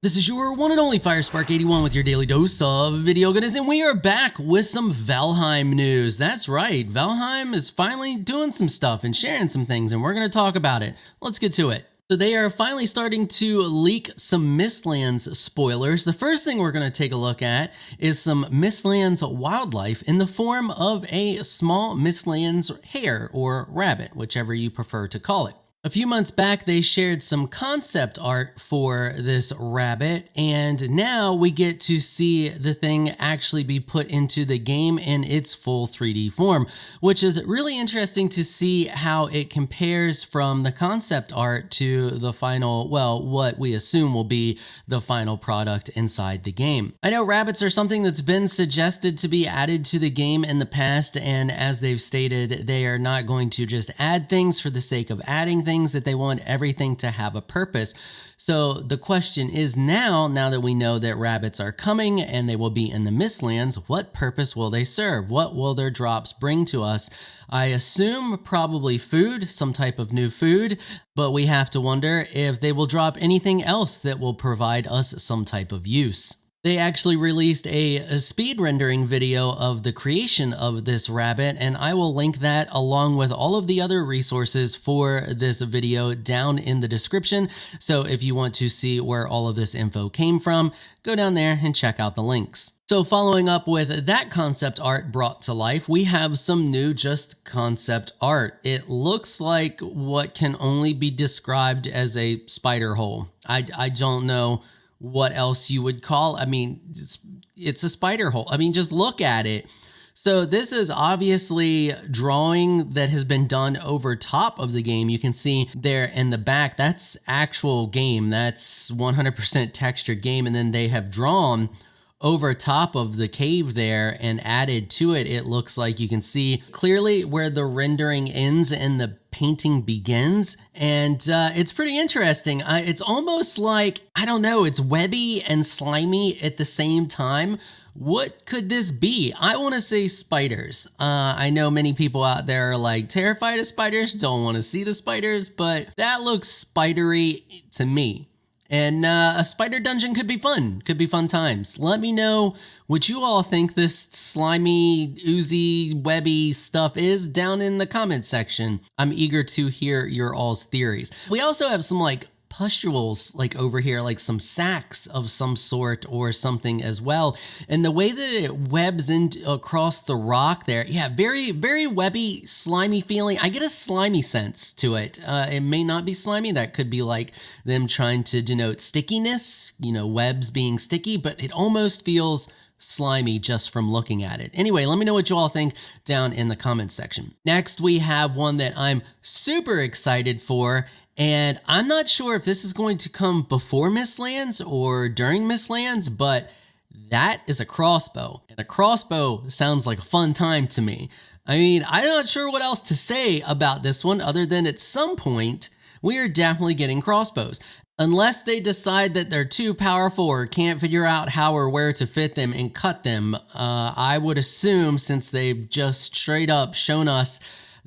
This is your one and only FireSpark81 with your daily dose of video goodness, and we are back with some Valheim news. That's right, Valheim is finally doing some stuff and sharing some things, and we're going to talk about it. Let's get to it. So they are finally starting to leak some MistLands spoilers. The first thing we're going to take a look at is some MistLands wildlife in the form of a small MistLands hare or rabbit, whichever you prefer to call it. A few months back, they shared some concept art for this rabbit, and now we get to see the thing actually be put into the game in its full 3D form, which is really interesting to see how it compares from the concept art to the final, well, what we assume will be the final product inside the game. I know rabbits are something that's been suggested to be added to the game in the past, and as they've stated, they are not going to just add things for the sake of adding things, that they want everything to have a purpose. So the question is now that we know that rabbits are coming and they will be in the MistLands, what purpose will they serve? What will their drops bring to us? I assume probably food, some type of new food, but we have to wonder if they will drop anything else that will provide us some type of use. They actually released a speed rendering video of the creation of this rabbit, and I will link that along with all of the other resources for this video down in the description. So if you want to see where all of this info came from, go down there and check out the links. So following up with that concept art brought to life, we have some new just concept art. It looks like what can only be described as a spider hole. I don't know what else you would call. I mean, it's a spider hole. I mean, just look at it. So this is obviously drawing that has been done over top of the game. You can see there in the back, that's actual game. That's 100% textured game. And then they have drawn over top of the cave there and added to it. It looks like you can see clearly where the rendering ends and the painting begins, and it's pretty interesting. It's almost like, I don't know, it's webby and slimy at the same time. What could this be? I want to say spiders. I know many people out there are like terrified of spiders, don't want to see the spiders, but that looks spidery to me. And a spider dungeon could be fun times. Let me know what you all think this slimy, oozy, webby stuff is down in the comment section. I'm eager to hear your all's theories. We also have some like pustules like over here, like some sacs of some sort or something as well. And the way that it webs in across the rock there, yeah, very, very webby, slimy feeling. I get a slimy sense to it. It may not be slimy. That could be like them trying to denote stickiness, you know, webs being sticky, but it almost feels slimy just from looking at it. Anyway, let me know what you all think down in the comments section. Next, we have one that I'm super excited for, and I'm not sure if this is going to come before MistLands or during MistLands, but that is a crossbow. And a crossbow sounds like a fun time to me. I mean, I'm not sure what else to say about this one other than at some point, we are definitely getting crossbows. Unless they decide that they're too powerful or can't figure out how or where to fit them and cut them, I would assume, since they've just straight up shown us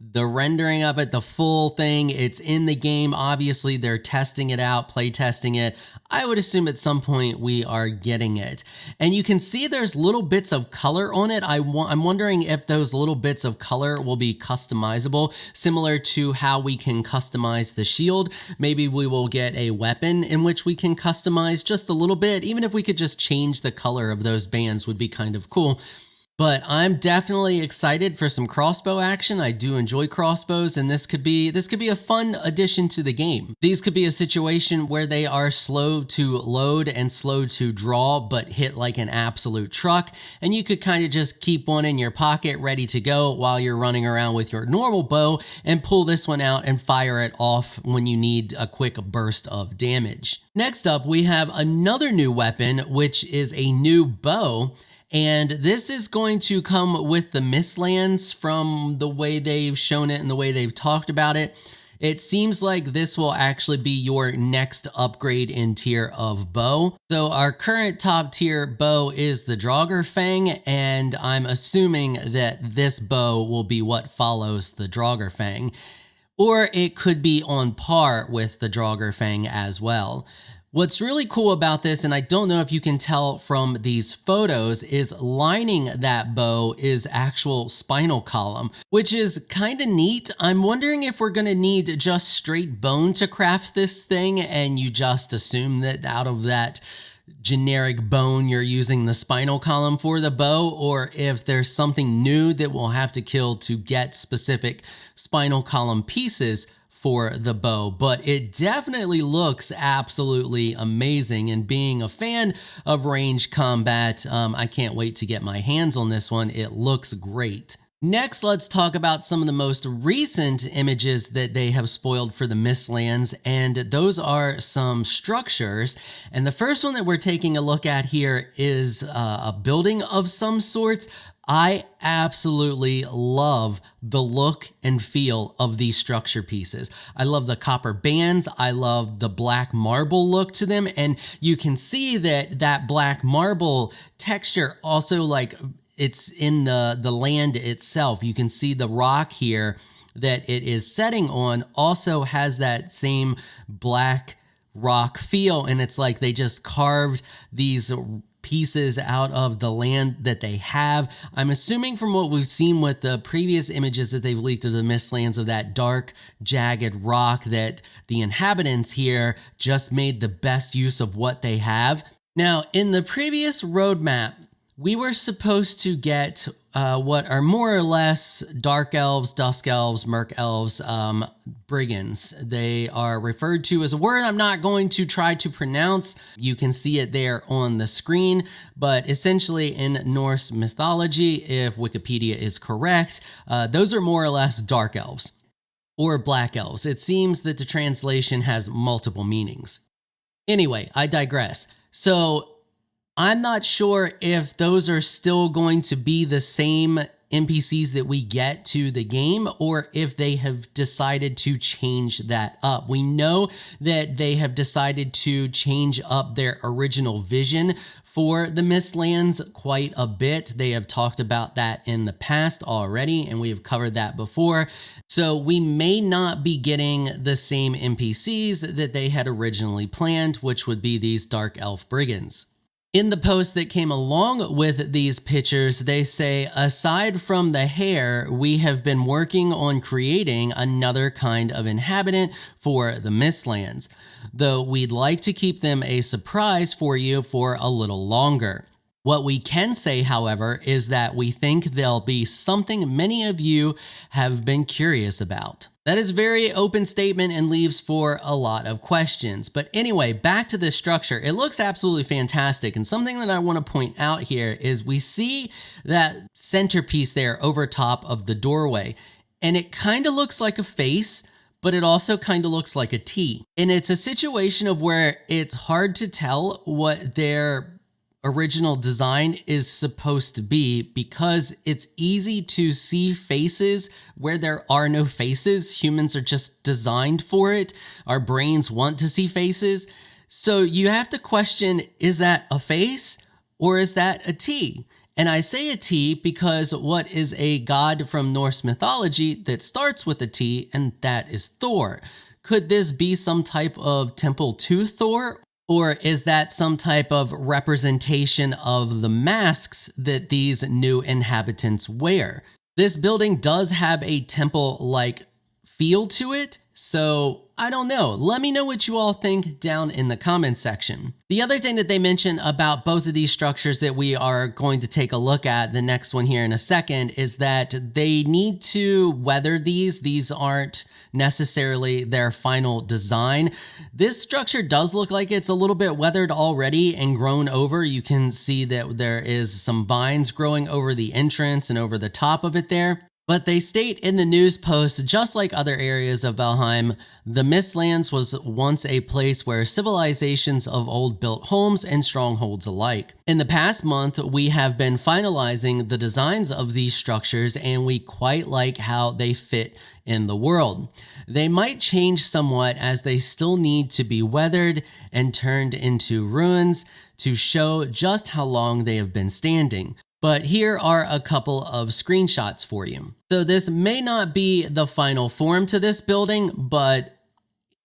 the rendering of it, the full thing, it's in the game. Obviously, they're testing it out, play testing it. I would assume at some point we are getting it. And you can see there's little bits of color on it. I'm wondering if those little bits of color will be customizable, similar to how we can customize the shield. Maybe we will get a weapon in which we can customize just a little bit. Even if we could just change the color of those bands would be kind of cool. But I'm definitely excited for some crossbow action. I do enjoy crossbows, and this could be a fun addition to the game. These could be a situation where they are slow to load and slow to draw, but hit like an absolute truck. And you could kind of just keep one in your pocket ready to go while you're running around with your normal bow and pull this one out and fire it off when you need a quick burst of damage. Next up, we have another new weapon, which is a new bow. And this is going to come with the MistLands from the way they've shown it and the way they've talked about it. It seems like this will actually be your next upgrade in tier of bow. So our current top tier bow is the 𝙁ⴁⴅ and I'm assuming that this bow will be what follows the 𝙁ⴁⴅ. Or it could be on par with the 𝙁ⴁⴅ as well. What's really cool about this, and I don't know if you can tell from these photos, is lining that bow is actual spinal column, which is kind of neat. I'm wondering if we're going to need just straight bone to craft this thing, and you just assume that out of that generic bone you're using the spinal column for the bow, or if there's something new that we'll have to kill to get specific spinal column pieces for the bow. But it definitely looks absolutely amazing, and being a fan of range combat, I can't wait to get my hands on this one. It looks great. Next, let's talk about some of the most recent images that they have spoiled for the MistLands, and those are some structures. And the first one that we're taking a look at here is a building of some sorts. I absolutely love the look and feel of these structure pieces. I love the copper bands. I love the black marble look to them. And you can see that that black marble texture also, like, it's in the land itself. You can see the rock here that it is setting on also has that same black rock feel. And it's like they just carved these pieces out of the land that they have. I'm assuming from what we've seen with the previous images that they've leaked of the MistLands, of that dark, jagged rock, that the inhabitants here just made the best use of what they have. Now, in the previous roadmap, we were supposed to get what are more or less dark elves, dusk elves, murk elves, brigands. They are referred to as a word I'm not going to try to pronounce. You can see it there on the screen, but essentially in Norse mythology, if Wikipedia is correct, those are more or less dark elves or black elves. It seems that the translation has multiple meanings. Anyway, I digress. So I'm not sure if those are still going to be the same NPCs that we get to the game, or if they have decided to change that up. We know that they have decided to change up their original vision for the MistLands quite a bit. They have talked about that in the past already, and we have covered that before. So we may not be getting the same NPCs that they had originally planned, which would be these Dark Elf Brigands. In the post that came along with these pictures, they say, aside from the hair, we have been working on creating another kind of inhabitant for the MistLands, though we'd like to keep them a surprise for you for a little longer. What we can say, however, is that we think they'll be something many of you have been curious about. That is a very open statement and leaves for a lot of questions. But anyway, back to this structure. It looks absolutely fantastic. And something that I want to point out here is we see that centerpiece there over top of the doorway. And it kind of looks like a face, but it also kind of looks like a T. And it's a situation of where it's hard to tell what their original design is supposed to be, because it's easy to see faces where there are no faces. Humans are just designed for it. Our brains want to see faces. So you have to question, is that a face or is that a T? And I say a T because what is a god from Norse mythology that starts with a T, and that is Thor. Could this be some type of temple to Thor? Or is that some type of representation of the masks that these new inhabitants wear? This building does have a temple-like feel to it, so I don't know. Let me know what you all think down in the comments section. The other thing that they mention about both of these structures that we are going to take a look at, the next one here in a second, is that they need to weather these. These aren't necessarily their final design. This structure does look like it's a little bit weathered already and grown over. You can see that there is some vines growing over the entrance and over the top of it there. But they state in the news post, just like other areas of Valheim, the MistLands was once a place where civilizations of old built homes and strongholds alike. In the past month, we have been finalizing the designs of these structures, and we quite like how they fit in the world. They might change somewhat as they still need to be weathered and turned into ruins to show just how long they have been standing. But here are a couple of screenshots for you. So this may not be the final form to this building, but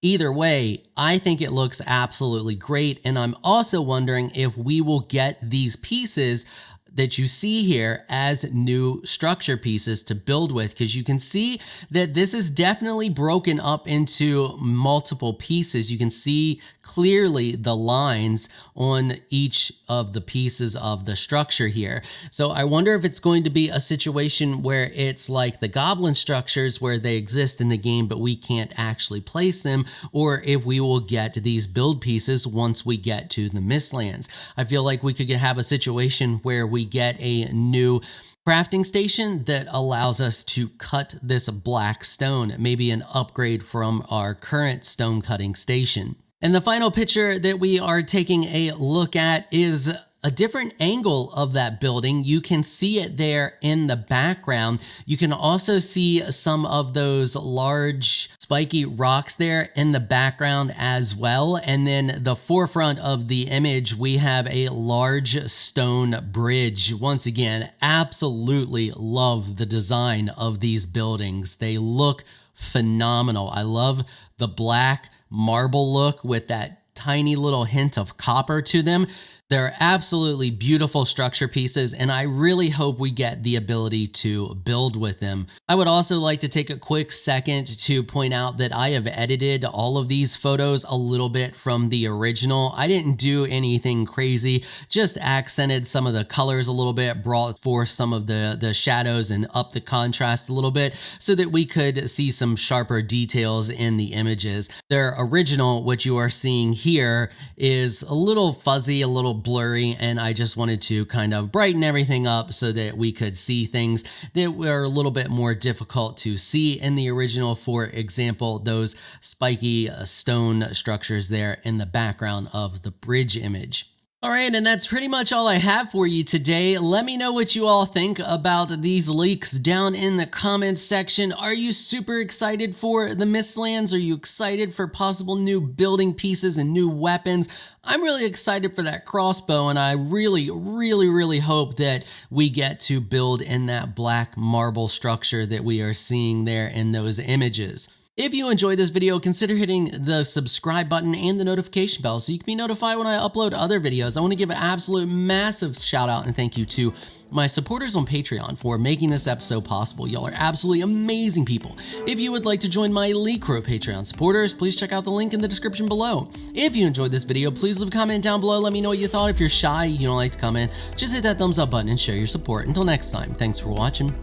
Either way, I think it looks absolutely great, and I'm also wondering if we will get these pieces that you see here as new structure pieces to build with, because you can see that this is definitely broken up into multiple pieces. You can see clearly the lines on each of the pieces of the structure here. So I wonder if it's going to be a situation where it's like the goblin structures where they exist in the game but we can't actually place them, or if we will get these build pieces once we get to the MistLands. I feel like we could have a situation where we get a new crafting station that allows us to cut this black stone, maybe an upgrade from our current stone cutting station. And the final picture that we are taking a look at is a different angle of that building. You can see it there in the background. You can also see some of those large spiky rocks there in the background as well. And then the forefront of the image, we have a large stone bridge. Once again, absolutely love the design of these buildings. They look phenomenal. I love the black marble look with that tiny little hint of copper to them. They're absolutely beautiful structure pieces, and I really hope we get the ability to build with them. I would also like to take a quick second to point out that I have edited all of these photos a little bit from the original. I didn't do anything crazy, just accented some of the colors a little bit, brought forth some of the shadows and up the contrast a little bit so that we could see some sharper details in the images. Their original, what you are seeing here, is a little fuzzy, a little blurry, and I just wanted to kind of brighten everything up so that we could see things that were a little bit more difficult to see in the original. For example, those spiky stone structures there in the background of the bridge image. All right, and that's pretty much all I have for you today. Let me know what you all think about these leaks down in the comments section. Are you super excited for the MistLands? Are you excited for possible new building pieces and new weapons? I'm really excited for that crossbow, and I really hope that we get to build in that black marble structure that we are seeing there in those images. If you enjoyed this video, consider hitting the subscribe button and the notification bell so you can be notified when I upload other videos. I want to give an absolute massive shout out and thank you to my supporters on Patreon for making this episode possible. Y'all are absolutely amazing people. If you would like to join my elite crew of Patreon supporters, please check out the link in the description below. If you enjoyed this video, please leave a comment down below. Let me know what you thought. If you're shy, you don't like to comment, just hit that thumbs up button and share your support. Until next time, thanks for watching.